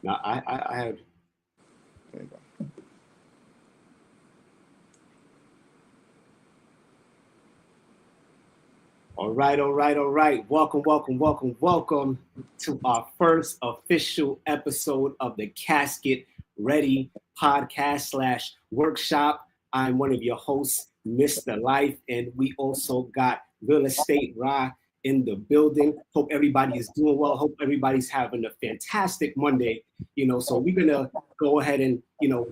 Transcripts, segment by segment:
Now I have. There you go. All right. Welcome to our first official episode of the Casket Ready podcast / workshop. I'm one of your hosts, Mr. Life, and we also got Real Estate Ra in the building. Hope everybody is doing well. Hope everybody's having a fantastic Monday. So we're gonna go ahead and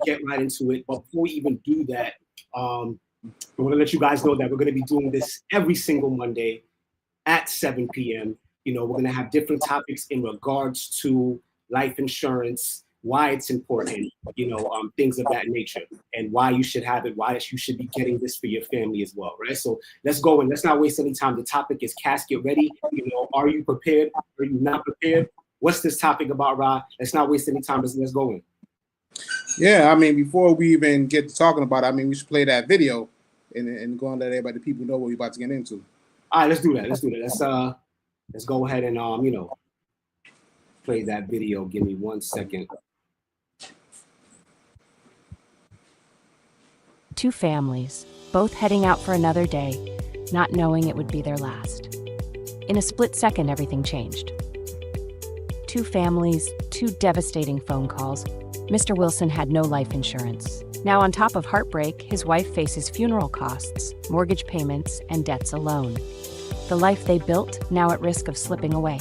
get right into it. But before we even do that, we're gonna let you guys know that we're gonna be doing this every single Monday at 7 p.m. We're going to have different topics in regards to life insurance, why it's important, things of that nature, and why you should have it, why you should be getting this for your family as well, right? So let's go and let's not waste any time. The topic is Casket Ready. Are you prepared? Are you not prepared? What's this topic about, Ra? Let's not waste any time. Let's go in. Yeah, I mean, before we even get to talking about it, I mean, we should play that video and go and let everybody, the people know what we're about to get into. All right, let's do that. Let's go ahead and play that video. Give me 1 second. Two families, both heading out for another day, not knowing it would be their last. In a split second, everything changed. Two families, two devastating phone calls. Mr. Wilson had no life insurance. Now, on top of heartbreak, his wife faces funeral costs, mortgage payments, and debts alone. The life they built, now at risk of slipping away.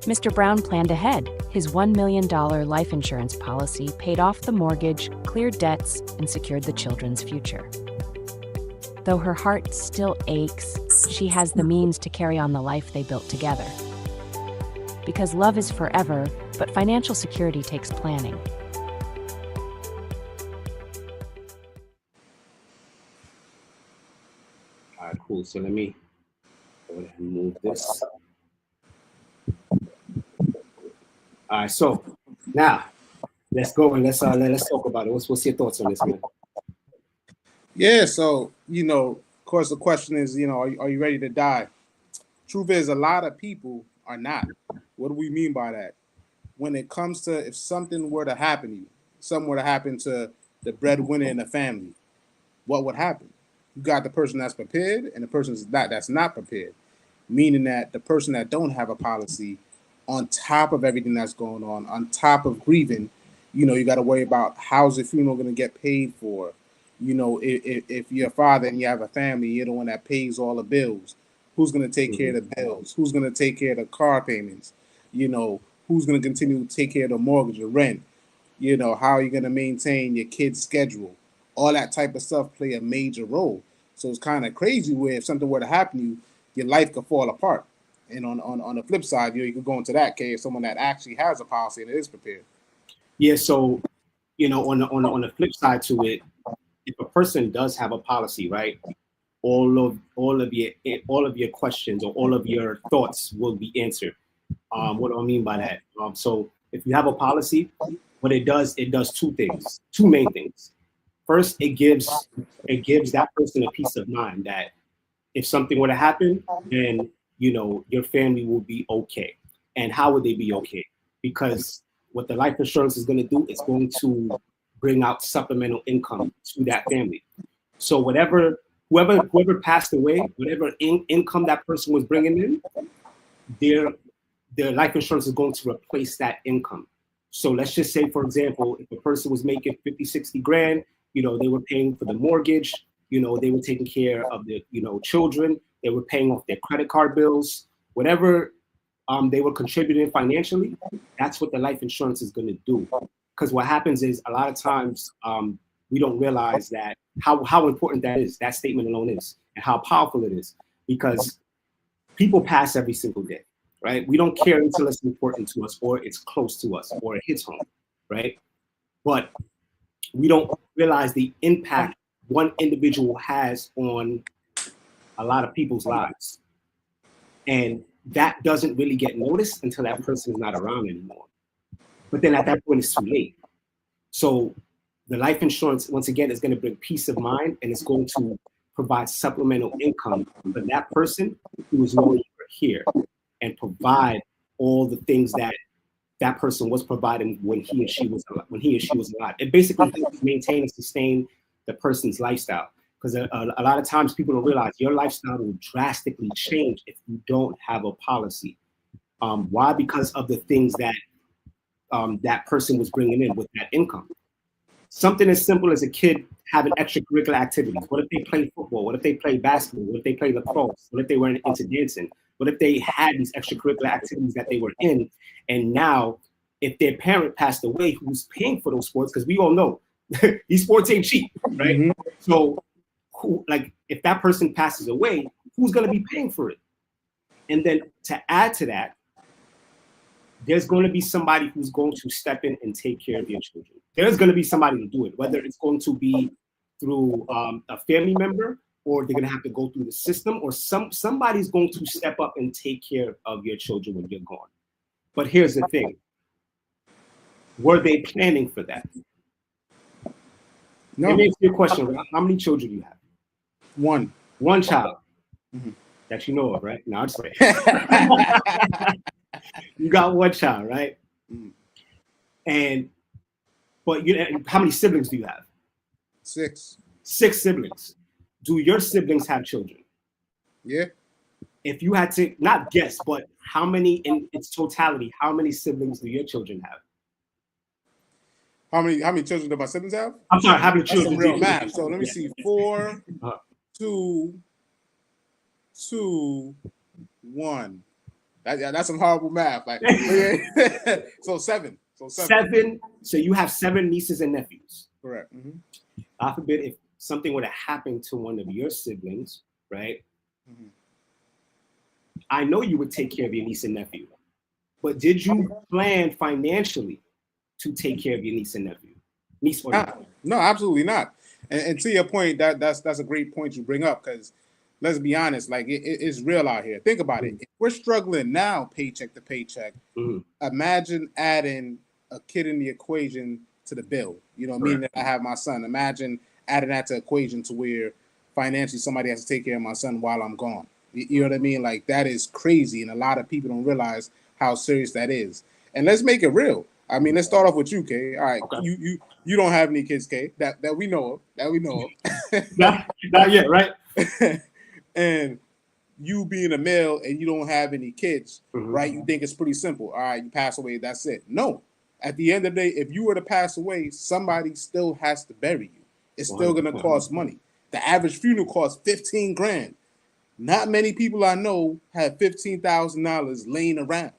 Mr. Brown planned ahead. His $1 million life insurance policy paid off the mortgage, cleared debts, and secured the children's future. Though her heart still aches, she has the means to carry on the life they built together. Because love is forever, but financial security takes planning. All right, cool. So let me go ahead and move this. All right, so now let's go and let's talk about it. What's your thoughts on this, man? Yeah, so of course, the question is, are you ready to die? Truth is, a lot of people are not. What do we mean by that? When it comes to if something were to happen to you, something were to happen to the breadwinner in the family, what would happen? You got the person that's prepared and the person that's not prepared, meaning that the person that don't have a policy, on top of everything that's going on top of grieving, you got to worry about how's the funeral going to get paid for. If you're a father and you have a family, you're the one that pays all the bills. Who's going to take care of the bills? Who's going to take care of the car payments? Who's going to continue to take care of the mortgage, the rent? How are you going to maintain your kid's schedule? All that type of stuff play a major role. So it's kind of crazy where if something were to happen to you, your life could fall apart. And on the flip side, you could go into that case, someone that actually has a policy and is prepared. Yeah, so on the flip side to it, if a person does have a policy, right, all of your questions or all of your thoughts will be answered. What do I mean by that? So if you have a policy, what it does two main things. First, it gives that person a peace of mind that if something were to happen, then your family will be okay. And how would they be okay? Because what the life insurance is going to do, it's going to bring out supplemental income to that family. So whoever passed away, whatever income that person was bringing in, their life insurance is going to replace that income. So let's just say, for example, if a person was making 50, 60 grand, they were paying for the mortgage, they were taking care of their, children, they were paying off their credit card bills, whatever they were contributing financially, that's what the life insurance is going to do. Because what happens is a lot of times we don't realize that how important that statement alone is, and how powerful it is, because people pass every single day, right? We don't care until it's important to us or it's close to us or it hits home, right? But we don't realize the impact one individual has on a lot of people's lives. And that doesn't really get noticed until that person is not around anymore. But then at that point, it's too late. So the life insurance, once again, is going to bring peace of mind, and it's going to provide supplemental income for that person who is no longer here, and provide all the things that that person was providing when he or she was alive. It basically helps maintain and sustain the person's lifestyle. Because a lot of times people don't realize your lifestyle will drastically change if you don't have a policy. Why? Because of the things that that person was bringing in with that income. Something as simple as a kid having extracurricular activities. What if they play football? What if they play basketball? What if they play lacrosse? What if they were into dancing? What if they had these extracurricular activities that they were in? And now, if their parent passed away, who's paying for those sports? Because we all know these sports ain't cheap, right? Mm-hmm. So, if that person passes away, who's going to be paying for it? And then to add to that, there's going to be somebody who's going to step in and take care of your children. There's going to be somebody to do it, whether it's going to be through a family member, or they're going to have to go through the system, or somebody's going to step up and take care of your children when you're gone. But here's the thing. Were they planning for that? No. Let me ask you a question. How many children do you have? One. One child. Mm-hmm. That you know of, right? No, I'm just kidding. You got one child, right? Mm. But how many siblings do you have? 6. 6 siblings. Do your siblings have children? Yeah. If you had to not guess, but how many in its totality, how many siblings do your children have? How many children do my siblings have? I'm sorry, how many children? That's some real math. So let me see. 4, 2, 1. That's some horrible math. Like, so 7. So 7. So you have 7 nieces and nephews. Correct. Mm-hmm. God forbid if something were to happen to one of your siblings, right? Mm-hmm. I know you would take care of your niece and nephew, but did you plan financially to take care of your niece and nephew? No, absolutely not. And to your point, that's a great point you bring up, because let's be honest, like it's real out here. Think about it. If we're struggling now, paycheck to paycheck, imagine adding a kid in the equation to the bill. You know, meaning that I have my son. Imagine adding that to the equation to where financially somebody has to take care of my son while I'm gone. You know what I mean? Like, that is crazy, and a lot of people don't realize how serious that is. And let's make it real. I mean, let's start off with you, Kay. All right, okay. You don't have any kids, Kay, that we know of. That we know of. not yet, right? And you being a male and you don't have any kids, right? You think it's pretty simple. All right, you pass away, that's it. No. At the end of the day, if you were to pass away, somebody still has to bury you. It's still going to cost money. The average funeral costs $15,000. Not many people I know have $15,000 laying around.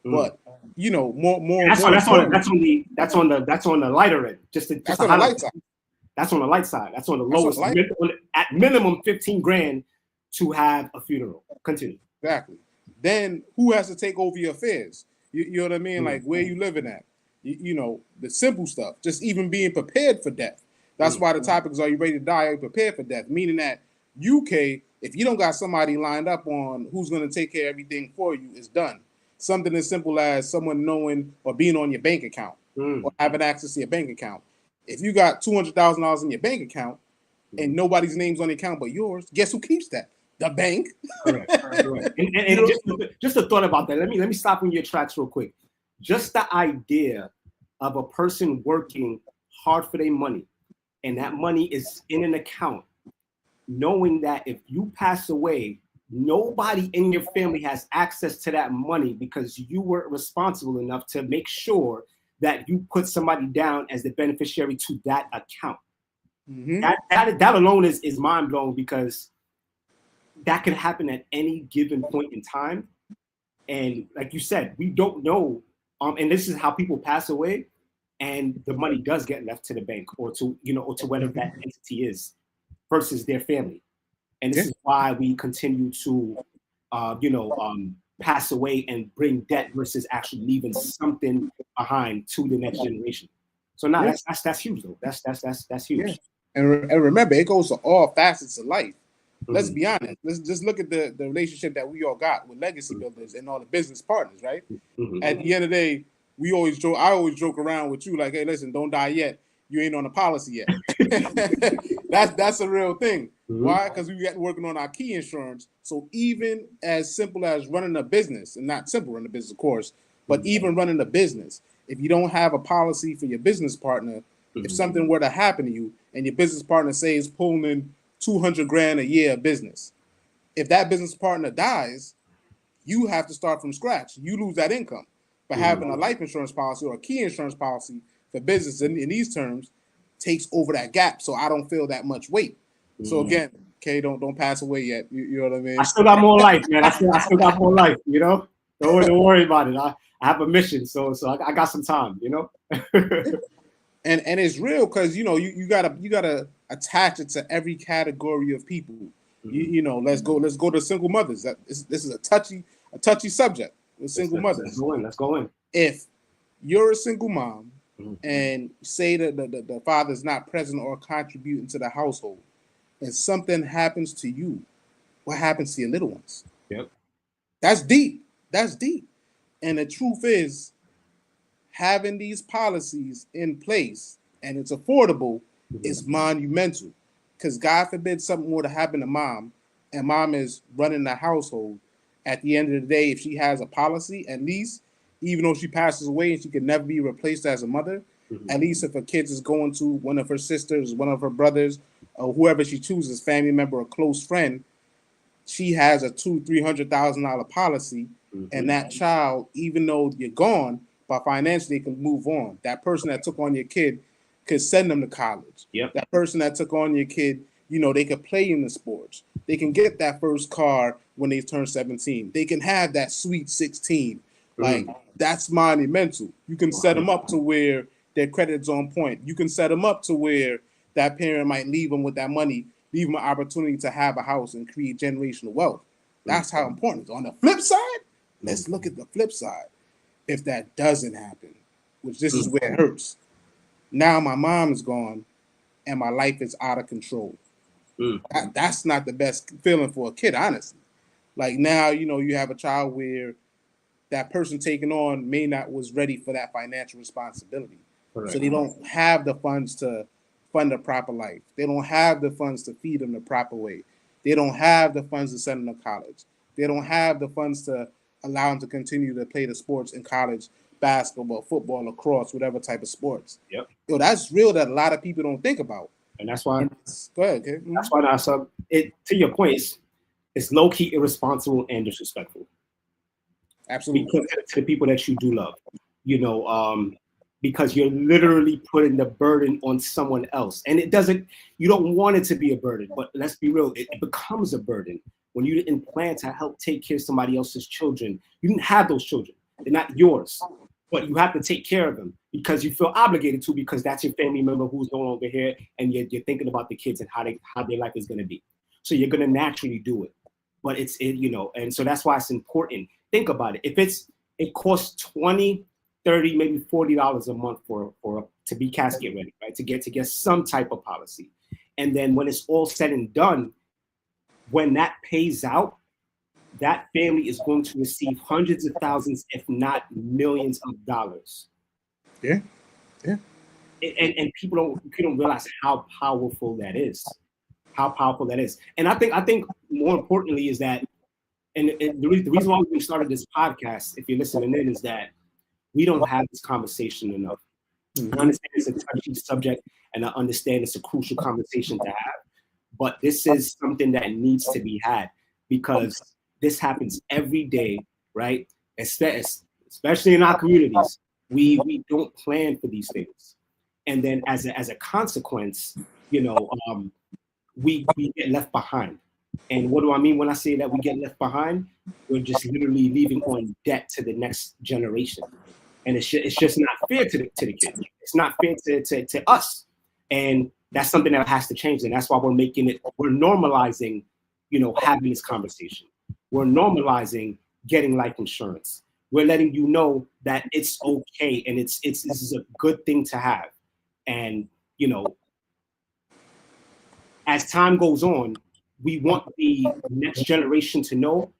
But you know, more. That's on the lighter end. That's on the light side. That's on the light side. That's on the lowest. At minimum, $15,000 to have a funeral. Continue. Exactly. Then who has to take over your affairs? You know what I mean? Like, where you living at? You know, the simple stuff. Just even being prepared for death. That's why the topic is, are you ready to die? Are you prepared for death? Meaning that UK, if you don't got somebody lined up on who's going to take care of everything for you, it's done. Something as simple as someone knowing or being on your bank account or having access to your bank account. If you got $200,000 in your bank account and nobody's name's on the account but yours, guess who keeps that? The bank. Correct. And just a thought about that. Let me stop in your tracks real quick. Just the idea of a person working hard for their money, and that money is in an account, knowing that if you pass away, nobody in your family has access to that money because you were responsible enough to make sure that you put somebody down as the beneficiary to that account. That alone is mind blowing, because that can happen at any given point in time. And like you said, we don't know. And this is how people pass away, and the money does get left to the bank or to whatever that entity is versus their family. And this is why we continue to, pass away and bring debt versus actually leaving something behind to the next generation. So now that's huge though. That's huge. Yeah. And remember, it goes to all facets of life. Let's be honest. Let's just look at the relationship that we all got with legacy builders and all the business partners, right? At the end of the day, I always joke around with you like, hey, listen, don't die yet. You ain't on a policy yet. That's a real thing. Why? Because we got working on our key insurance. So even as simple as running a business, and not simple running a business, of course, But even running a business, if you don't have a policy for your business partner, if something were to happen to you and your business partner says pulling in 200 grand a year of business, if that business partner dies, you have to start from scratch. You lose that income. But having a life insurance policy or a key insurance policy for business in these terms takes over that gap, so I don't feel that much weight. So again, Kay, don't pass away yet. You know what I mean? I still got more life, man. I still got more life. You know, don't worry about it. I have a mission, so I got some time. You know. And it's real because you know you gotta attach it to every category of people. You know, let's go to single mothers. This is a touchy subject with single mothers. Let's go in. If you're a single mom and say that the father's not present or contributing to the household, and something happens to you, what happens to your little ones? Yep. That's deep. That's deep. And the truth is, having these policies in place and it's affordable is monumental. Because God forbid something were to happen to mom, and mom is running the household. At the end of the day, if she has a policy, at least, even though she passes away and she can never be replaced as a mother, at least if her kids is going to one of her sisters, one of her brothers, or whoever she chooses, family member or close friend, she has a $200,000-$300,000 policy, and that child, even though you're gone, but financially can move on. That person that took on your kid could send them to college. Yep. That person that took on your kid, you know, they could play in the sports. They can get that first car when they turn 17. They can have that sweet 16. Like, that's monumental. You can set them up to where their credit's on point. You can set them up to where that parent might leave them with that money, leave them an opportunity to have a house and create generational wealth. That's how important it is. On the flip side, let's look at the flip side. If that doesn't happen, which this is where it hurts. Now my mom is gone and my life is out of control. That's not the best feeling for a kid, honestly. Like now, you know, you have a child where that person taking on may not was ready for that financial responsibility. Correct. So they don't have the funds to fund a proper life. They don't have the funds to feed them the proper way. They don't have the funds to send them to college. They don't have the funds to allow them to continue to play the sports in college, basketball, football, lacrosse, whatever type of sports. Yep. Yo, that's real that a lot of people don't think about. And that's why. Go ahead, okay? That's why to your point, it's low-key irresponsible and disrespectful. Absolutely. Because to the people that you do love, you know, because you're literally putting the burden on someone else. And you don't want it to be a burden, but let's be real, it becomes a burden. When you didn't plan to help take care of somebody else's children, you didn't have those children. They're not yours, but you have to take care of them because you feel obligated to, because that's your family member who's no longer here, and you're thinking about the kids and how their life is going to be. So you're going to naturally do it. But you know, and so that's why it's important. Think about it. If it costs $20, $30, maybe $40 a month to be casket ready, right? To get some type of policy, and then when it's all said and done, when that pays out, that family is going to receive hundreds of thousands, if not millions of dollars. Yeah. And people don't realize how powerful that is. How powerful that is. And I think more importantly is that, and the reason why we started this podcast, if you're listening in, is that we don't have this conversation enough. I understand it's a touchy subject, and I understand it's a crucial conversation to have. But this is something that needs to be had because this happens every day, right? Especially in our communities, we don't plan for these things, and then as a consequence, you know, we get left behind. And what do I mean when I say that we get left behind? We're just literally leaving on debt to the next generation, and it's just not fair to the kids. It's not fair to us, and that's something that has to change. And that's why we're normalizing, you know, having this conversation. We're normalizing getting life insurance. We're letting you know that it's okay and this is a good thing to have. And, you know, as time goes on, we want the next generation to know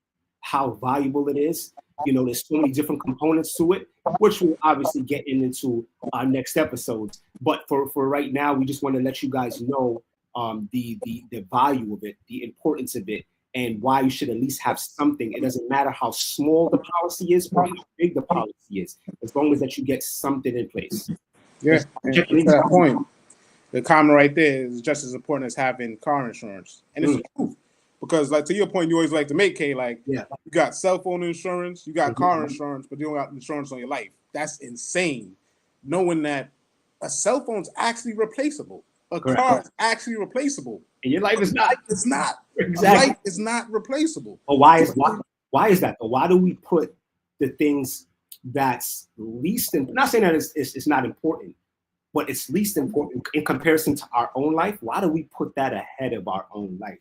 how valuable it is. You know, there's so many different components to it, which we'll obviously get into our next episodes. But for right now, we just want to let you guys know the value of it, the importance of it, and why you should at least have something. It doesn't matter how small the policy is or how big the policy is, as long as that you get something in place. Yeah, and to that point, the comment right there is just as important as having car insurance, and it's the truth. Because, like, to your point, you always like to make, K, like, you got cell phone insurance, you got car insurance, but you don't got insurance on your life. That's insane. Knowing that a cell phone's actually replaceable, a car is actually replaceable, and your life is not. It's not. Exactly. Life is not replaceable. But why is that? But why do we put the things that's least important? Not saying that it's not important, but it's least important in comparison to our own life. Why do we put that ahead of our own life?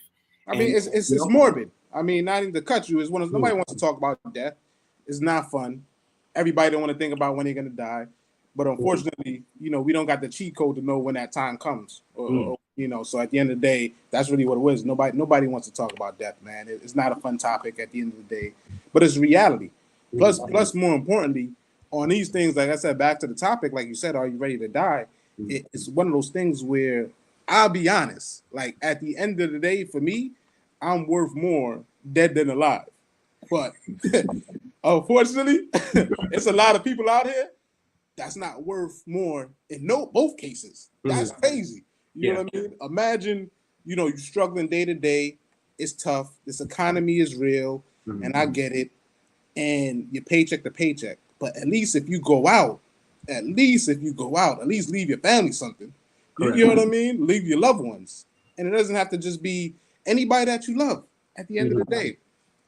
I mean, it's morbid. I mean, not even to cut you, is nobody wants to talk about death. It's not fun. Everybody don't want to think about when they're gonna die. But unfortunately, we don't got the cheat code to know when that time comes. Or, so at the end of the day, that's really what it is. Nobody wants to talk about death, man. It's not a fun topic at the end of the day, but it's reality. Plus, more importantly, on these things, like I said, back to the topic, like you said, are you ready to die? It's one of those things where I'll be honest, like at the end of the day, for me, I'm worth more dead than alive. But unfortunately, it's a lot of people out here that's not worth more in both cases. That's crazy. You know what I mean? Imagine, you're struggling day to day. It's tough. This economy is real, and I get it. And you're paycheck to paycheck. But at least if you go out, at least leave your family something. You know what I mean? Leave your loved ones. And it doesn't have to just be anybody that you love at the end of the day.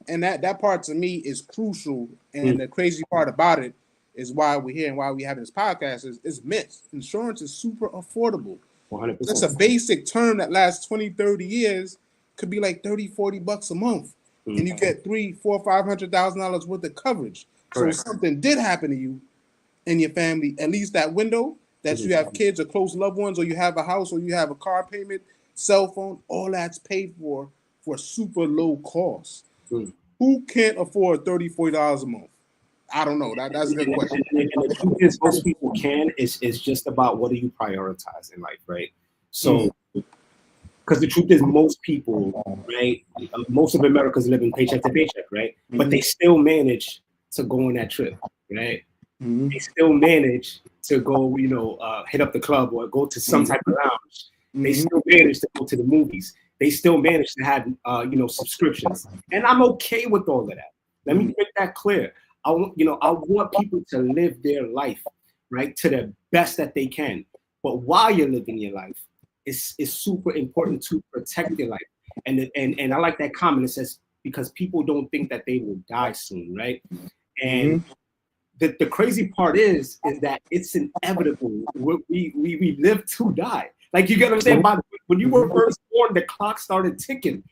And that part to me is crucial. And the crazy part about it is why we're here and why we have this podcast is myths. Insurance is super affordable. 100%. It's a basic term that lasts 20, 30 years, could be like $30-$40 a month. And you get $300,000, $400,000, $500,000 worth of coverage. Correct. So if something did happen to you and your family, at least that window that you have kids or close loved ones, or you have a house, or you have a car payment, cell phone, all that's paid for super low cost. Who can't afford $30-$40 a month? I don't know. That's a good question. And the truth is, most people can. It's just about what do you prioritize in life, right? So, because the truth is, most people, right? Most of Americans living paycheck to paycheck, right? But they still manage to go on that trip, right? They still manage to go, hit up the club or go to some type of lounge. They still manage to go to the movies. They still manage to have, subscriptions. And I'm okay with all of that. Let me make that clear. I want people to live their life, right, to the best that they can. But while you're living your life, it's super important to protect your life. And I like that comment. It says, because people don't think that they will die soon, right? And the crazy part is that it's inevitable. We live to die. Like, you get what I'm saying? When you were first born, the clock started ticking.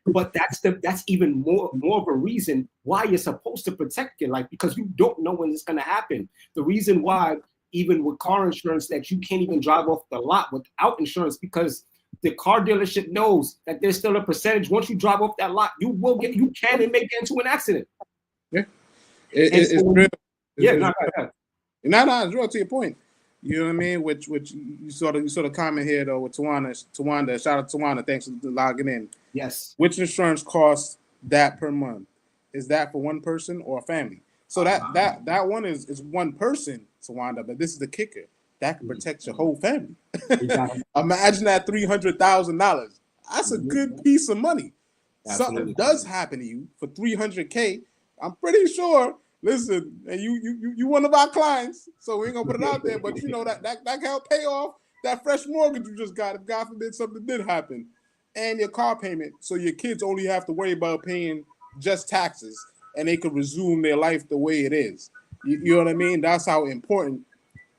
But that's even more of a reason why you're supposed to protect your life, because you don't know when it's going to happen. The reason why, even with car insurance, that you can't even drive off the lot without insurance, because the car dealership knows that there's still a percentage. Once you drive off that lot, you can and may get into an accident. Yeah, it's real. No, it's real to your point. You know what I mean? Which you sort of comment here though with Tawanda. Shout out to Tawanda. Thanks for logging in. Yes. Which insurance costs that per month? Is that for one person or a family? So that one is one person, Tawanda. But this is the kicker. That can protect your whole family. Exactly. Imagine that $300,000. That's a good piece of money. Absolutely. Something does happen to you for $300K. I'm pretty sure. Listen, and you one of our clients, so we ain't gonna put it out there, but that can help pay off that fresh mortgage you just got if God forbid something did happen, and your car payment, so your kids only have to worry about paying just taxes, and they could resume their life the way it is. You know what I mean? That's how important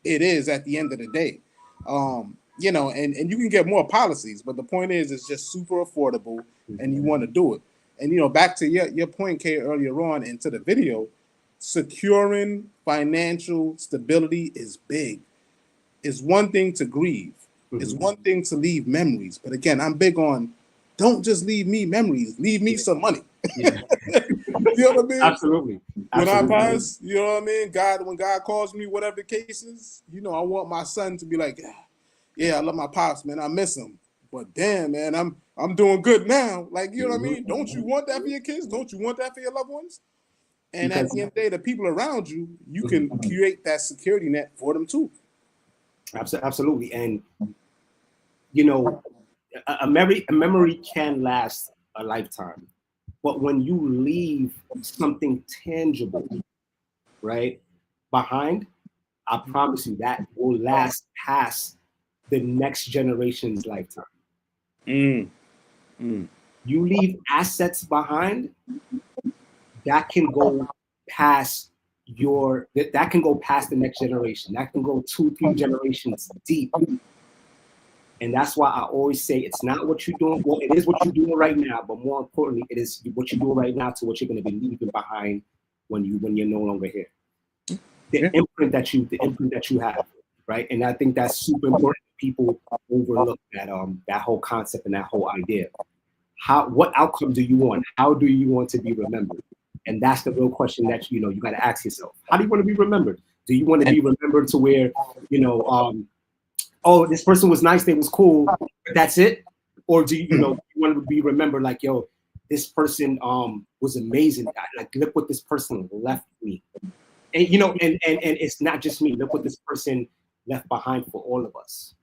it is at the end of the day. And you can get more policies, but the point is, it's just super affordable, and you want to do it. And back to your point, Kay, earlier on into the video. Securing financial stability is big. It's one thing to grieve. It's one thing to leave memories. But again, I'm big on, don't just leave me memories. Leave me some money. You know what I mean? Absolutely. When I pass, you know what I mean? When God calls me, whatever the case is, I want my son to be like, yeah, I love my pops, man. I miss him. But damn, man, I'm I'm doing good now. Like, you know what I mean? Don't you want that for your kids? Don't you want that for your loved ones? And at the end of the day, the people around you, you can create that security net for them too. Absolutely. And, you know, a memory can last a lifetime. But when you leave something tangible, right, behind, I promise you that will last past the next generation's lifetime. You leave assets behind that can go past that can go past the next generation. That can go 2-3 generations deep. And that's why I always say it's not what you're doing. Well, it is what you're doing right now, but more importantly, it is what you're doing right now to what you're going to be leaving behind when you're no longer here. The imprint that you have, right? And I think that's super important. People overlook that whole concept and that whole idea. What outcome do you want? How do you want to be remembered? And that's the real question that you got to ask yourself. How do you want to be remembered? Do you want to be remembered to where oh, this person was nice, they was cool, but that's it? Or do you want to be remembered like, yo, this person was amazing. Like, look what this person left me. And and it's not just me. Look what this person left behind for all of us.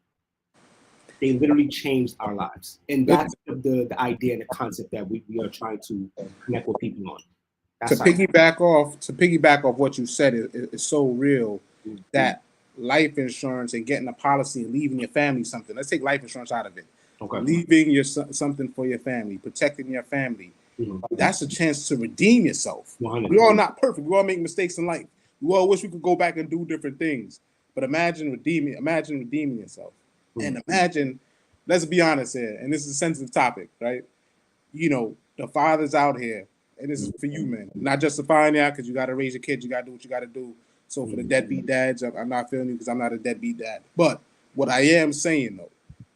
They literally changed our lives. And that's the idea and the concept that we are trying to connect with people on. To piggyback off what you said is so real that life insurance and getting a policy and leaving your family something. Let's take life insurance out of it. Okay. Leaving something for your family, protecting your family. That's a chance to redeem yourself. 100%. We're all not perfect. We all make mistakes in life. We all wish we could go back and do different things. But imagine redeeming yourself. And imagine, let's be honest here, and this is a sensitive topic, right? The fathers out here, and this is for you, man. Not justifying that because you got to raise your kids, you got to do what you got to do. So for the deadbeat dads, I'm not feeling you because I'm not a deadbeat dad. But what I am saying, though,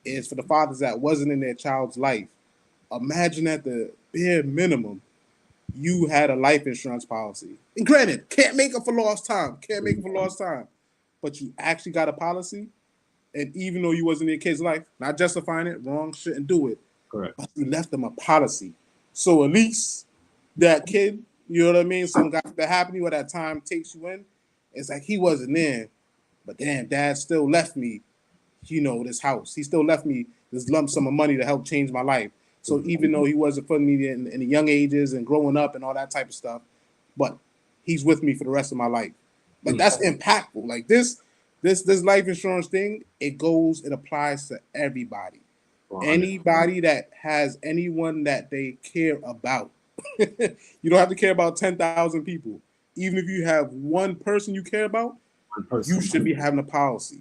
is for the fathers that wasn't in their child's life, imagine at the bare minimum, you had a life insurance policy. And granted, can't make up for lost time. But you actually got a policy. And even though you wasn't in your kid's life, not justifying it, wrong, shouldn't do it. Correct. But you left them a policy. So at least that kid, you know what I mean? Something got to happen where that time takes you in. It's like he wasn't there, but damn, dad still left me, this house. He still left me this lump sum of money to help change my life. So even though he wasn't for me in the young ages and growing up and all that type of stuff, but he's with me for the rest of my life. Like that's impactful. Like this life insurance thing, it applies to everybody. Wow. Anybody that has anyone that they care about. You don't have to care about 10,000 people. Even if you have one person you care about, you should be having a policy.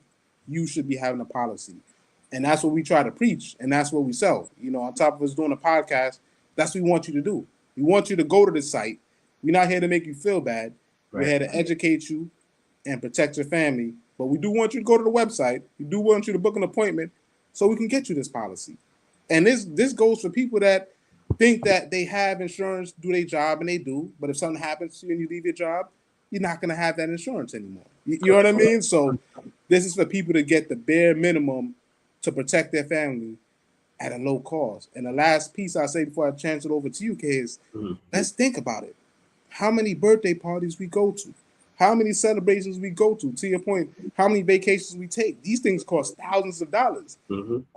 And that's what we try to preach, and that's what we sell. On top of us doing a podcast, that's what we want you to do. We want you to go to the site. We're not here to make you feel bad. Right. We're here to educate you and protect your family. But we do want you to go to the website. We do want you to book an appointment so we can get you this policy. And this goes for people that think that they have insurance, do their job, and they do. But if something happens to you and you leave your job, you're not going to have that insurance anymore. You know what I mean? So this is for people to get the bare minimum to protect their family at a low cost. And the last piece I'll say before I chance it over to you, Kay, is let's think about it. How many birthday parties we go to? How many celebrations we go to? To your point, how many vacations we take? These things cost thousands of dollars.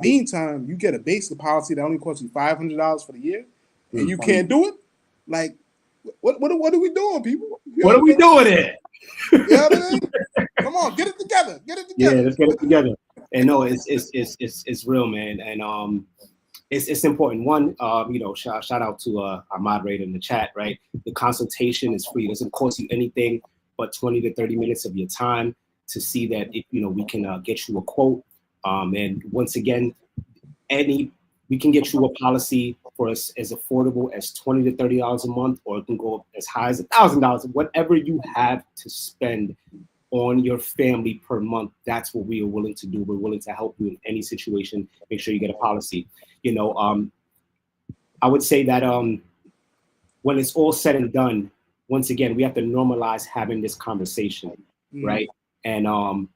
Meantime, you get a basic policy that only costs you $500 for the year, and you can't do it? Like, what are we doing, people? What are we doing here? You know what I mean? Come on, get it together. Yeah, let's get it together. And no, it's real, man. And it's important. One, shout out to our moderator in the chat, right? The consultation is free. It doesn't cost you anything but 20 to 30 minutes of your time to see that we can get you a quote. And once again, we can get you a policy for as affordable as $20 to $30 a month, or it can go as high as $1,000. Whatever you have to spend on your family per month, that's what we are willing to do. We're willing to help you in any situation. Make sure you get a policy. I would say that when it's all said and done, once again, we have to normalize having this conversation, right? And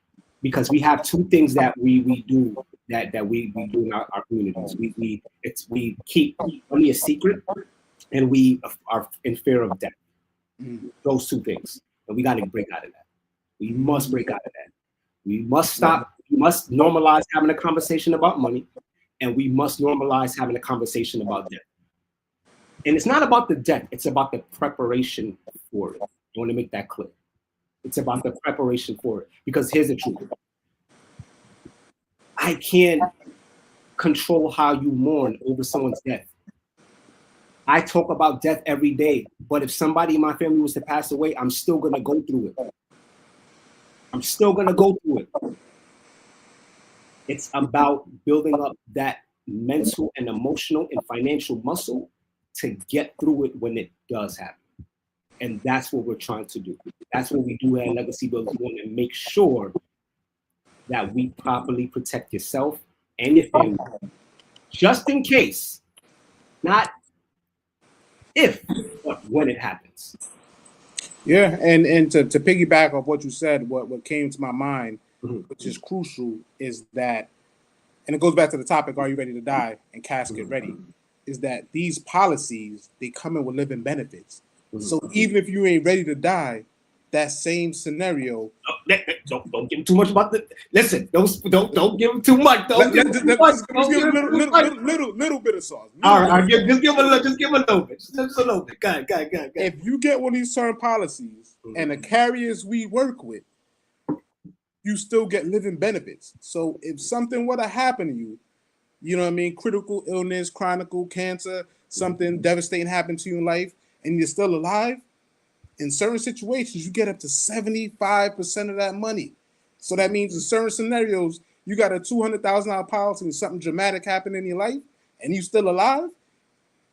because we have two things that we do that we do in our communities. We keep money a secret, and we are in fear of death. Those two things, and we got to break out of that. We must break out of that. We must stop. We must normalize having a conversation about money, and we must normalize having a conversation about death. And it's not about the death; it's about the preparation for it. I want to make that clear. It's about the preparation for it. Because here's the truth: I can't control how you mourn over someone's death. I talk about death every day, but if somebody in my family was to pass away, I'm still gonna go through it. I'm still gonna go through it. It's about building up that mental and emotional and financial muscle to get through it when it does happen. And that's what we're trying to do. That's what we do at Legacy Builders. We want to make sure that we properly protect yourself and your family, just in case, not if, but when it happens. Yeah, and to piggyback off what you said, what came to my mind, which is crucial, is that, and it goes back to the topic, are you ready to die, and Casket Ready, is that these policies, they come in with living benefits. So even if you ain't ready to die, that same scenario. Don't give him too much about the. Listen, don't give him too much. Just give him a little bit of sauce. All right, just give a little bit. Just a little bit. Go ahead. If you get one of these certain policies and the carriers we work with, you still get living benefits. So if something were to happen to you, you know what I mean, critical illness, chronic cancer, something devastating happened to you in life, and you're still alive, in certain situations, you get up to 75% of that money. So that means in certain scenarios, you got a $200,000 policy and something dramatic happened in your life, and you still alive,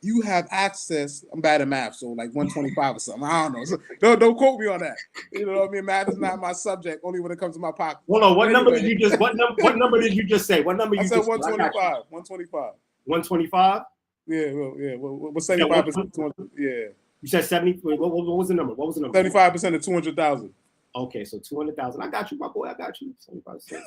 you have access. I'm bad at math, so like 125 or something. I don't know. So don't quote me on that. You know what I mean? Math is not my subject, only when it comes to my pocket. Hold on. What number did you just? What number did you just say? What number you said? Just 125. 125. 125. Yeah. What's 75%? Yeah. You said 70. What was the number? 75% of 200,000. Okay, so 200,000. I got you, my boy. I got you. 75%.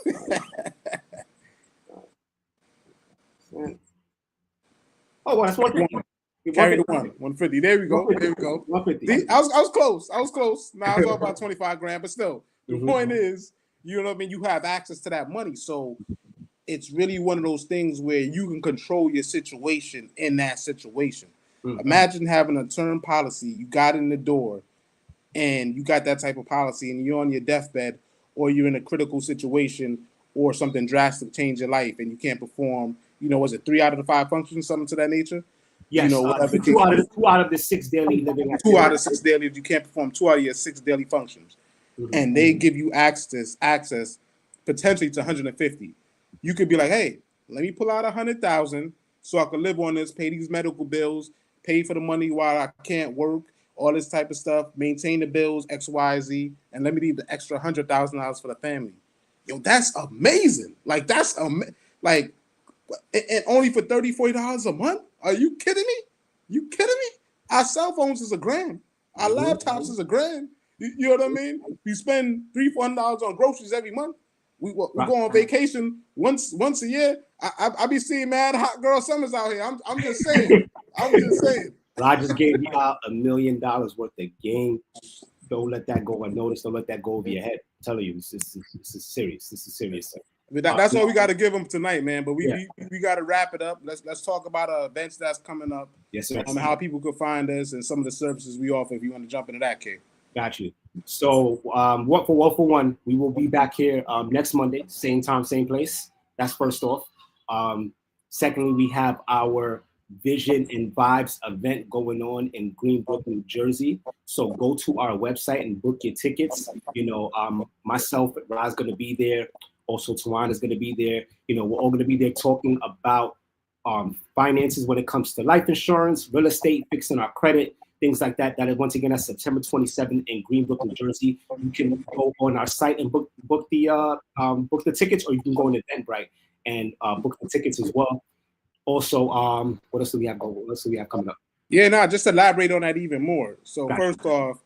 Oh, well, that's 150. Carry the 150. There we go. 150. I was close. Now I was all about 25 grand, but still, the point is, you know what I mean? You have access to that money. So it's really one of those things where you can control your situation in that situation. Imagine having a term policy, you got in the door, and you got that type of policy, and you're on your deathbed, or you're in a critical situation, or something drastic change your life, and you can't perform. You know, was it 3 out of the 5 functions, something to that nature? Yes, you know, whatever. 2 out of the 6 daily living activities. 2 out of 6 daily. You can't perform 2 out of your 6 daily functions, and they give you access potentially to 150. You could be like, hey, let me pull out 100,000 so I can live on this, pay these medical bills, pay for the money while I can't work, all this type of stuff, maintain the bills, X, Y, Z, and let me leave the extra $100,000 for the family. Yo, that's amazing. Like, and only for $30, $40 a month? Are you kidding me? Our cell phones is $1,000. Our laptops is $1,000. You know what I mean? We spend $300-$400 on groceries every month. We go on vacation once a year. I be seeing mad hot girl summers out here. I'm just saying. I just gave you out $1 million worth of game. Don't let that go unnoticed. Don't let that go over your head. I'm telling you, this is serious. This is serious. I mean, that's all we got to give them tonight, man. But we got to wrap it up. Let's talk about events that's coming up. Yes, sir. How people could find us and some of the services we offer. If you want to jump into that, Kate. Got you. So, what for one, we will be back here next Monday, same time, same place. That's first off. Secondly, we have our Vision and Vibes event going on in Greenbrook, New Jersey. So go to our website and book your tickets. You know, myself, Ra's going to be there. Also, Tawana is going to be there. You know, we're all going to be there talking about finances when it comes to life insurance, real estate, fixing our credit, things like that. That is, once again, that's September 27th in Greenbrook, New Jersey. You can go on our site and book the tickets, or you can go on Eventbrite and book the tickets as well. Also, what else do we have going? What else do we have coming up? Yeah, just elaborate on that even more. So first off,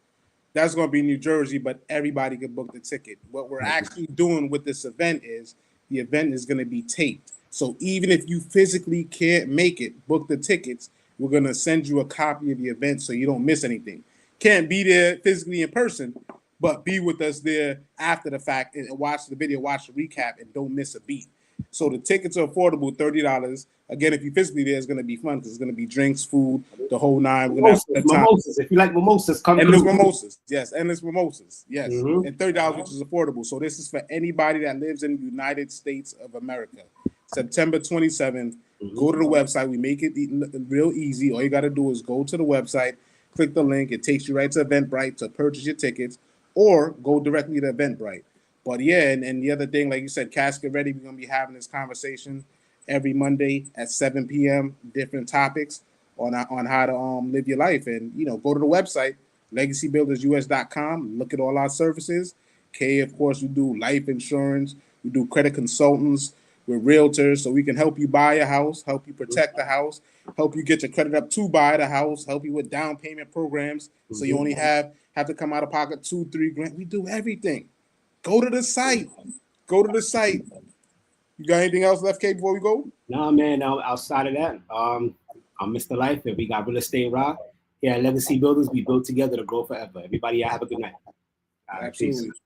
that's going to be New Jersey, but everybody can book the ticket. What we're actually doing with this event is the event is going to be taped. So even if you physically can't make it, book the tickets. We're going to send you a copy of the event so you don't miss anything. Can't be there physically in person, but be with us there after the fact and watch the video, watch the recap, and don't miss a beat. So the tickets are affordable, $30. Again, if you physically there, it's going to be fun because it's going to be drinks, food, the whole nine. We're going to have mimosas. If you like mimosas, come endless through. mimosas. Yes, endless mimosas. Yes, Mm-hmm. and $30, which is affordable. So this is for anybody that lives in the United States of America. September 27th. Mm-hmm. Go to the website. We make it real easy. All you got to do is go to the website, click the link. It takes you right to Eventbrite to purchase your tickets, or go directly to Eventbrite. But yeah, and the other thing, like you said, Casket Ready, we're going to be having this conversation every Monday at 7 p.m., different topics on how to live your life. And, go to the website, legacybuildersus.com, look at all our services. Of course, we do life insurance. We do credit consultants. We're realtors, so we can help you buy a house, help you protect the house, help you get your credit up to buy the house, help you with down payment programs, so you only have to come out of pocket $2-3 grand. We do everything. Go to the site. Go to the site. You got anything else left, K, before we go? No, man. Outside of that, I'm Mr. Life, and we got Real Estate Rock. Here at Legacy Builders, we build together to grow forever. Everybody, have a good night. Absolutely. Peace.